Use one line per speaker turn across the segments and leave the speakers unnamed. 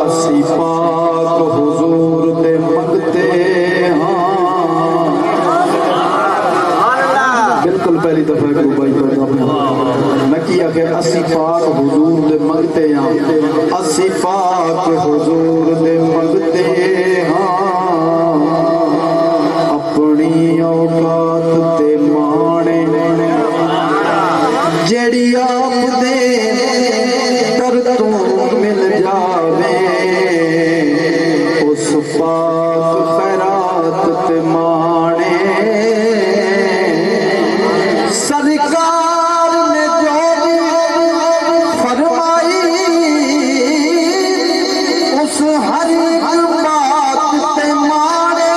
असी पाक हुजूर दे मंगते हाँ। बिल्कुल पहली दफा गुरु भाई मैं किया कि असी पाक हुजूर दे मंगते हाँ। असी पाक हुजूर दे मंगते हाँ। अपनी औकात ते माने जेड़ी आप दे दर तू मिल जावे उस पाक खैरात ते माने सरकार ने जो फरमाई उस हर एक बात ते माने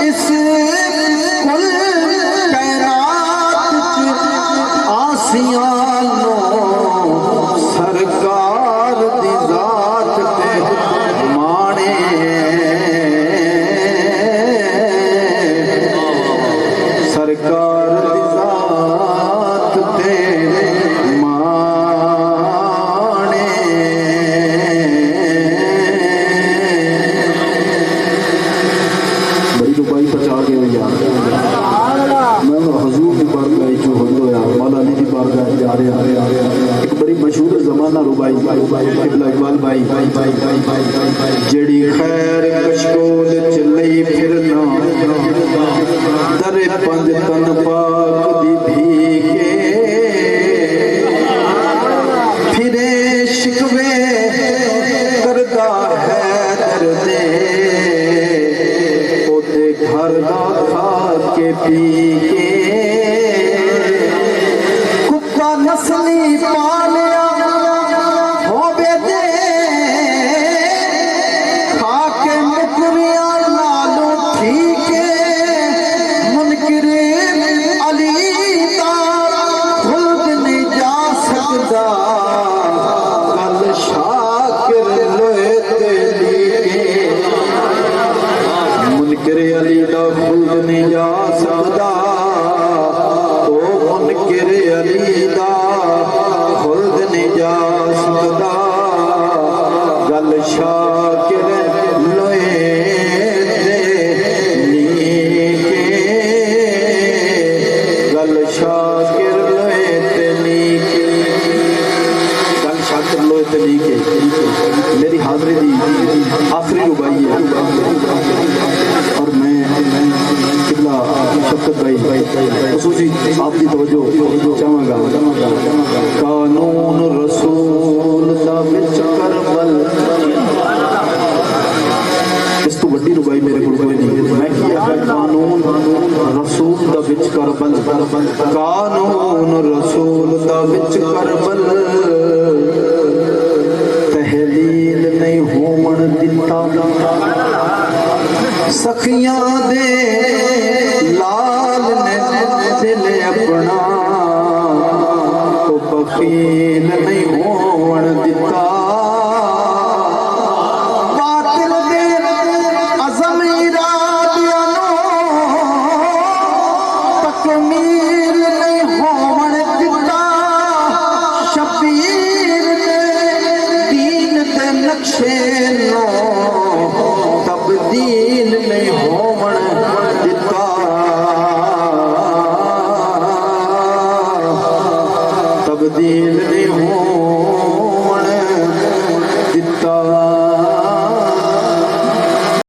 इस कुल कैरात आसियां सरकार दी जात ते माने सरकार दी जात ते माने बड़ी दुबाई पचा गए यार मैं हजूर की बारगाह जो हो यार मौला अली की बारगाह जा रहे एक बड़ी मशहूर जमाना रुबाई इकबाल भाई जेड़ी खैर कशकोल चलई फिरना दरे पंज तन पाक दी भीगे फिरे शिकवे करदा है दर्दे ओदे घर दा खा के पी के कुत्ता नस्ली पालिया होवे दे खा के मुकरिया नालों ठीक मुनकिर अली दा खुद नहीं जा सकदा गल शाकिर लोए ते लीके मुनकिर अली दा खुद नहीं जा सकदा ओ मुनकिर अली दा खुद नहीं जा सकदा गल शाकिर लोए ते लीके गल शाकिर लोए ते लीके गल शाकिर लोए ते लीके मेरी हाजरी दी आखिरी रुबाई है और मैं किबला शफकत भाई खुसूसी आपकी तवज्जो चाहांगा कानून रसूल दा विच करबल इस तो वड्डी रुबाई मेरे को कोई नहीं मैं किया है कानून रसूल दा विच करबल कानून रसूल दा विच करबल तहलील नहीं होवन दिता सखियां दे लाल ने दिल अपना तो बखील नहीं होवन दिता बातिल दे अज़म इरादियां तकमील नहीं होवन दिता शबीर ने दीन दे नक्शे नो तब्दील नहीं होवन दिता तब्दील नहीं हो